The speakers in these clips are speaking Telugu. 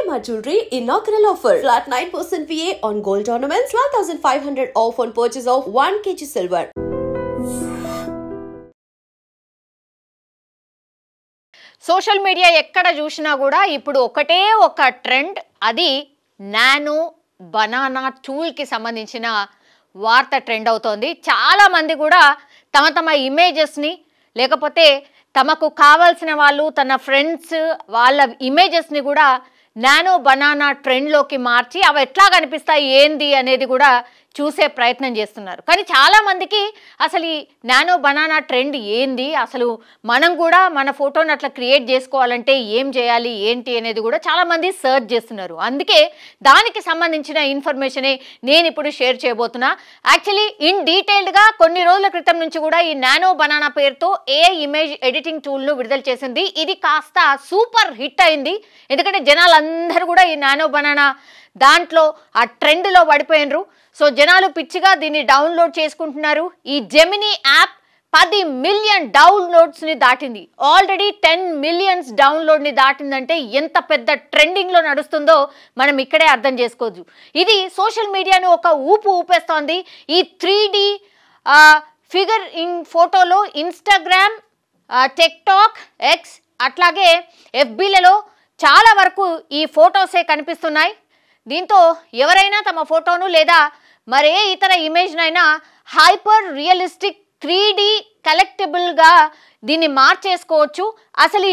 Shalimar Jewelry inaugural offer. Flat 9% VA on gold ornaments, 12,500 off on purchase of 1 kg silver. Social media ఎక్కడ చూసినా కూడా ఇప్పుడు ఒకటే ఒక ట్రెండ్, అది నానో బనానా టూల్కి సంబంధించిన వార్త ట్రెండ్ అవుతోంది. చాలామంది కూడా తమ ఇమేజెస్ని లేకపోతే తమకు కావాల్సిన వాళ్ళు తన ఫ్రెండ్స్ వాళ్ళ ఇమేజెస్ని కూడా నానో బనానా ట్రెండ్లోకి మార్చి అవి ఎట్లా కనిపిస్తాయి ఏంది అనేది కూడా చూసే ప్రయత్నం చేస్తున్నారు. కానీ చాలామందికి అసలు ఈ నానో బనానా ట్రెండ్ ఏంది, అసలు మనం కూడా మన ఫోటోని అట్లా క్రియేట్ చేసుకోవాలంటే ఏం చేయాలి ఏంటి అనేది కూడా చాలామంది సర్చ్ చేస్తున్నారు. అందుకే దానికి సంబంధించిన ఇన్ఫర్మేషనే నేను ఇప్పుడు షేర్ చేయబోతున్నా. యాక్చువల్లీ ఇన్ డీటెయిల్డ్గా కొన్ని రోజుల క్రితం నుంచి కూడా ఈ నానో బనానా పేరుతో ఏఐ ఇమేజ్ ఎడిటింగ్ టూల్ను విడుదల చేసింది. ఇది కాస్త సూపర్ హిట్ అయింది. ఎందుకంటే జనాలందరూ కూడా ఈ నానో బనానా దాంట్లో ఆ ట్రెండ్లో పడిపోయినరు. సో జనాలు పిచ్చిగా దీన్ని డౌన్లోడ్ చేసుకుంటున్నారు. ఈ జెమినీ యాప్ 10 మిలియన్ డౌన్లోడ్స్ని దాటింది. ఆల్రెడీ 10 మిలియన్స్ డౌన్లోడ్ని దాటిందంటే ఎంత పెద్ద ట్రెండింగ్లో నడుస్తుందో మనం ఇక్కడే అర్థం చేసుకోవచ్చు. ఇది సోషల్ మీడియాను ఒక ఊపేస్తోంది. ఈ 3D ఫిగర్ ఇన్ ఫోటోలో ఇన్స్టాగ్రామ్, టిక్టాక్, ఎక్స్ అట్లాగే ఎఫ్బీలలో చాలా వరకు ఈ ఫొటోసే కనిపిస్తున్నాయి. దీంతో ఎవరైనా తమ ఫోటోను లేదా మరే ఇతర ఇమేజ్నైనా హైపర్ రియలిస్టిక్ 3D కలెక్టబుల్గా దీన్ని మార్చేసుకోవచ్చు. అసలు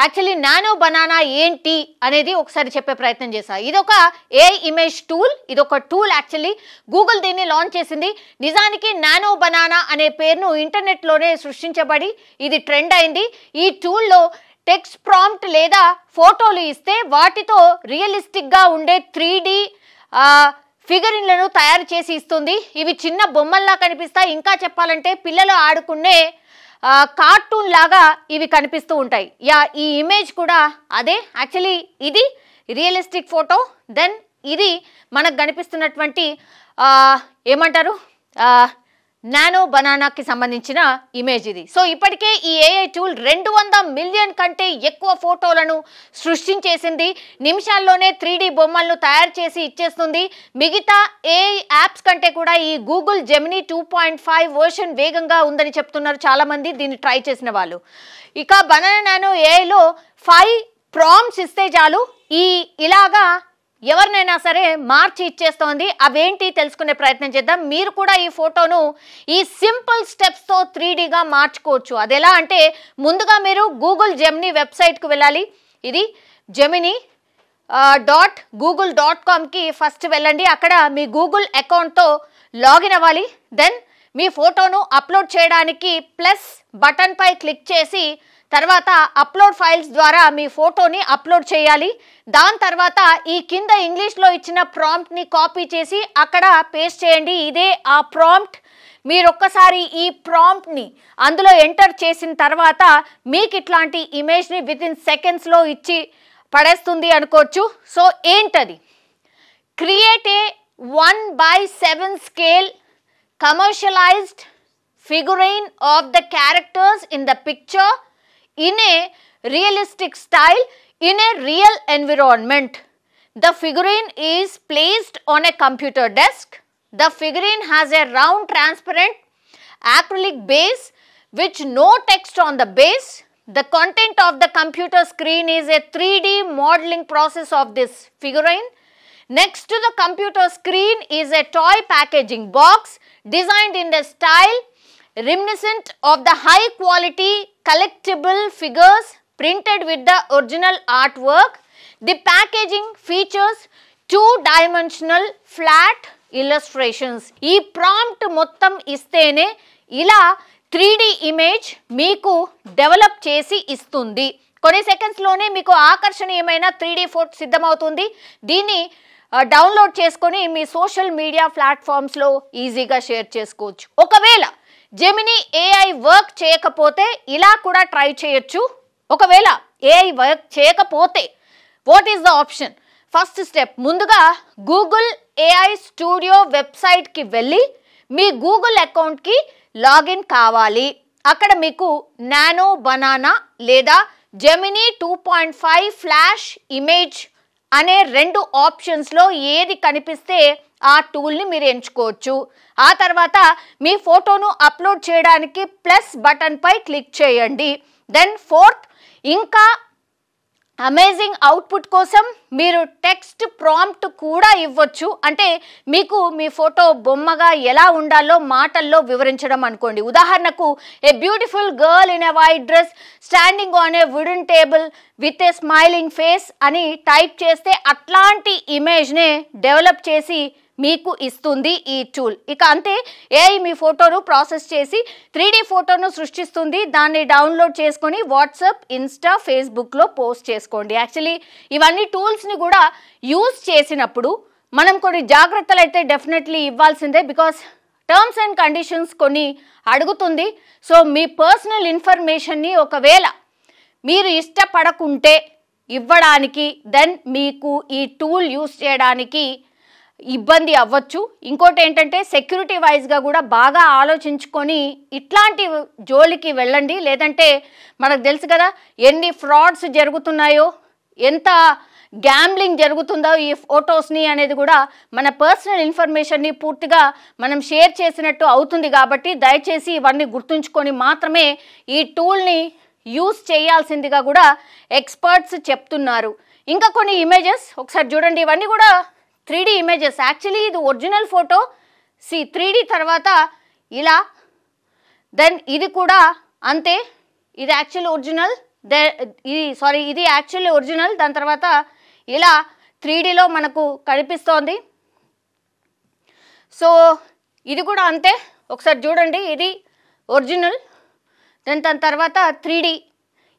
యాక్చువల్లీ నానో బనానా ఏంటి అనేది ఒకసారి చెప్పే ప్రయత్నం చేశా. ఇదొక ఏఐ ఇమేజ్ టూల్. ఇదొక టూల్. యాక్చువల్లీ గూగుల్ దీన్ని లాంచ్ చేసింది. నిజానికి నానో బనానా అనే పేరును ఇంటర్నెట్లోనే సృష్టించబడి ఇది ట్రెండ్ అయింది. ఈ టూల్లో టెక్స్ట్ ప్రాంప్ట్ లేదా ఫోటోలు ఇస్తే వాటితో రియలిస్టిక్గా ఉండే 3D ఫిగరిన్లను తయారు చేసి ఇస్తుంది. ఇవి చిన్న బొమ్మల్లా కనిపిస్తాయి. ఇంకా చెప్పాలంటే పిల్లలు ఆడుకునే కార్టూన్ లాగా ఇవి కనిపిస్తూ ఉంటాయి. ఈ ఇమేజ్ కూడా అదే. యాక్చువల్లీ ఇది రియలిస్టిక్ ఫోటో. దెన్ ఇది మనకు కనిపిస్తున్నటువంటి ఏమంటారు నానో బనానాకి సంబంధించిన ఇమేజ్ ఇది. సో ఇప్పటికే ఈ ఏఐ టూల్ 200 మిలియన్ కంటే ఎక్కువ ఫోటోలను సృష్టించేసింది. నిమిషాల్లోనే 3D బొమ్మలను తయారు చేసి ఇచ్చేస్తుంది. మిగతా ఏఐ యాప్స్ కంటే కూడా ఈ గూగుల్ జెమినీ 2.5 వర్షన్ వేగంగా ఉందని చెప్తున్నారు చాలామంది దీన్ని ట్రై చేసిన వాళ్ళు. ఇక బనానా నానో ఏఐలో 5 ప్రాంప్ట్స్ ఇస్తే చాలు ఇలాగా ఎవరినైనా సరే మార్చి ఇచ్చేస్తోంది. అవేంటి తెలుసుకునే ప్రయత్నం చేద్దాం. మీరు కూడా ఈ ఫోటోను ఈ సింపుల్ స్టెప్స్తో 3Dగా మార్చుకోవచ్చు. అది ఎలా అంటే ముందుగా మీరు గూగుల్ జెమినీ వెబ్సైట్కి వెళ్ళాలి. ఇది gemini.google.comకి ఫస్ట్ వెళ్ళండి. అక్కడ మీ గూగుల్ అకౌంట్తో లాగిన్ అవ్వాలి. దెన్ మీ ఫోటోను అప్లోడ్ చేయడానికి ప్లస్ బటన్పై క్లిక్ చేసి తర్వాత అప్లోడ్ ఫైల్స్ ద్వారా మీ ఫోటోని అప్లోడ్ చేయాలి. దాని తర్వాత ఈ కింద ఇంగ్లీష్లో ఇచ్చిన ప్రాంప్ట్ని కాపీ చేసి అక్కడ పేస్ట్ చేయండి. ఇదే ఆ ప్రాంప్ట్. మీరు ఒక్కసారి ఈ ప్రాంప్ట్ని అందులో ఎంటర్ చేసిన తర్వాత మీకు ఇట్లాంటి ఇమేజ్ని వితిన్ సెకండ్స్లో ఇచ్చి పడేస్తుంది అనుకోవచ్చు. సో ఏంటది? Create a 1:7 scale commercialised figurine of the characters in the picture in a realistic style in a real environment. The figurine is placed on a computer desk. The figurine has a round transparent acrylic base with no text on the base. The content of the computer screen is a 3D modeling process of this figurine. Next to the computer screen is a toy packaging box designed in the style reminiscent of the high quality collectible figures printed with the original artwork. The packaging features 2-dimensional flat illustrations. ఈ ప్రాంప్ట్ మొత్తం ఇస్తేనే ఇలా 3D ఇమేజ్ మీకు డెవలప్ చేసి ఇస్తుంది. కొన్ని సెకండ్స్లోనే మీకు ఆకర్షణీయమైన 3D ఫోటో సిద్ధమవుతుంది. దీన్ని డౌన్లోడ్ చేసుకొని మీ సోషల్ మీడియా ప్లాట్ఫామ్స్లో ఈజీగా షేర్ చేసుకోవచ్చు. ఒకవేళ జెమినీ ఏఐ వర్క్ చేయకపోతే ఇలా కూడా ట్రై చేయొచ్చు. ఒకవేళ ఏఐ వర్క్ చేయకపోతే what is the option? First step, ముందుగా గూగుల్ ఏఐ స్టూడియో వెబ్సైట్కి వెళ్ళి మీ గూగుల్ అకౌంట్కి లాగిన్ కావాలి. అక్కడ మీకు నానో బనానా లేదా జెమినీ 2.5 ఫ్లాష్ ఇమేజ్ అనే 2 ఆప్షన్స్లో ఏది కనిపిస్తే ఆ టూల్ని మీరు ఎంచుకోవచ్చు. ఆ తర్వాత మీ ఫోటోను అప్లోడ్ చేయడానికి ప్లస్ బటన్పై క్లిక్ చేయండి. దెన్ ఫోర్త్, ఇంకా అమేజింగ్ అవుట్పుట్ కోసం మీరు టెక్స్ట్ ప్రాంప్ట్ కూడా ఇవ్వచ్చు. అంటే మీకు మీ ఫోటో బొమ్మగా ఎలా ఉండాలో మాటల్లో వివరించడం అనుకోండి. ఉదాహరణకు, a beautiful girl in a white dress standing on a wooden table with a smiling face అని టైప్ చేస్తే అట్లాంటి ఇమేజ్నే డెవలప్ చేసి మీకు ఇస్తుంది ఈ టూల్. ఇక అంతే, ఏఐ మీ ఫోటోను ప్రాసెస్ చేసి 3D ఫోటోను సృష్టిస్తుంది. దాన్ని డౌన్లోడ్ చేసుకొని వాట్సాప్, ఇన్స్టా, ఫేస్బుక్లో పోస్ట్ చేసుకోండి. యాక్చువల్లీ ఇవన్నీ టూల్స్ని కూడా యూజ్ చేసినప్పుడు మనం కొన్ని జాగ్రత్తలు అయితే డెఫినెట్లీ ఇవ్వాల్సిందే. బికాస్ టర్మ్స్ అండ్ కండిషన్స్ కొన్ని అడుగుతుంది. సో మీ పర్సనల్ ఇన్ఫర్మేషన్ని ఒకవేళ మీరు ఇష్టపడకుంటే ఇవ్వడానికి, దెన్ మీకు ఈ టూల్ యూజ్ చేయడానికి ఇబ్బంది అవ్వచ్చు. ఇంకోటి ఏంటంటే, సెక్యూరిటీ వైజ్గా కూడా బాగా ఆలోచించుకొని ఇట్లాంటి జోలికి వెళ్ళండి. లేదంటే మనకు తెలుసు కదా ఎన్ని ఫ్రాడ్స్ జరుగుతున్నాయో, ఎంత గ్యాంబ్లింగ్ జరుగుతుందో ఈ ఫొటోస్ని అనేది కూడా మన పర్సనల్ ఇన్ఫర్మేషన్ని పూర్తిగా మనం షేర్ చేసినట్టు అవుతుంది. కాబట్టి దయచేసి ఇవన్నీ గుర్తుంచుకొని మాత్రమే ఈ టూల్ని యూజ్ చేయాల్సిందిగా కూడా ఎక్స్పర్ట్స్ చెప్తున్నారు. ఇంకా కొన్ని ఇమేజెస్ ఒకసారి చూడండి. ఇవన్నీ కూడా 3D ఇమేజెస్. యాక్చువల్లీ ఇది ఒరిజినల్ ఫోటో. 3D తర్వాత ఇలా, దెన్ ఇది కూడా అంతే, ఇది యాక్చువల్ ఒరిజినల్, ఇది యాక్చువల్లీ ఒరిజినల్. దాని తర్వాత ఇలా 3Dలో మనకు కనిపిస్తోంది. సో ఇది కూడా అంతే, ఒకసారి చూడండి, ఇది ఒరిజినల్. దాని తర్వాత 3D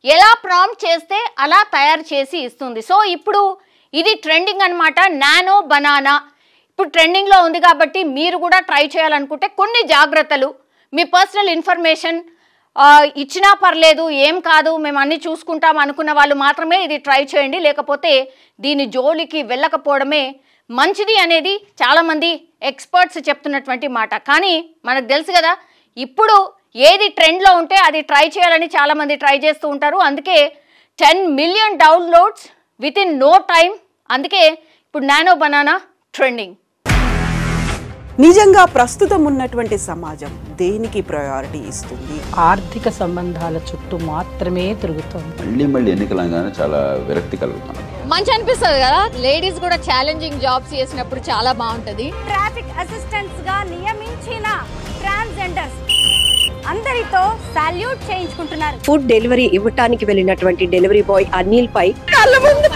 ఎలా ప్రాంప్ట్ చేస్తే అలా తయారు చేసి ఇస్తుంది. సో ఇప్పుడు ఇది ట్రెండింగ్ అనమాట, నానో బనానా. ఇప్పుడు ట్రెండింగ్లో ఉంది కాబట్టి మీరు కూడా ట్రై చేయాలనుకుంటే కొన్ని జాగ్రత్తలు, మీ పర్సనల్ ఇన్ఫర్మేషన్ ఇచ్చినా పర్లేదు, ఏం కాదు, మేము అన్నీ చూసుకుంటాం అనుకున్న వాళ్ళు మాత్రమే ఇది ట్రై చేయండి. లేకపోతే దీని జోలికి వెళ్ళకపోవడమే మంచిది అనేది చాలామంది ఎక్స్పర్ట్స్ చెప్తున్నటువంటి మాట. కానీ మనకు తెలుసు కదా, ఇప్పుడు ఏది ట్రెండ్లో ఉంటే అది ట్రై చేయాలని చాలామంది ట్రై చేస్తూ ఉంటారు. అందుకే 10 million downloads within no time. అందుకే ఇప్పుడు నానో బనానా ట్రెండింగ్. నిజంగా ప్రస్తుతం ఉన్నటువంటి సమాజం దేనికి ప్రయారిటీ ఇస్తుంది? ఆర్థిక సంబంధాల చుట్టూ మాత్రమే తిరుగుతుంది. మళ్ళీ ఎన్నికలంగానే చాలా విరక్తి కలుగుతున్నాం. మంచి అనిపిస్తుంది కదా, లేడీస్ కూడా ఛాలెంజింగ్ జాబ్స్ చేసినప్పుడు చాలా బాగుంటది. ట్రాఫిక్ అసిస్టెంట్స్ గా నియమించిన ట్రాన్స్జెండర్స్ అందరితో సాల్యూట్ చేయించుకుంటున్నారు. ఫుడ్ డెలివరీ ఇవ్వటానికి వెళ్ళినటువంటి డెలివరీ బాయ్ అనిల్ పై కళ్ళ ముందు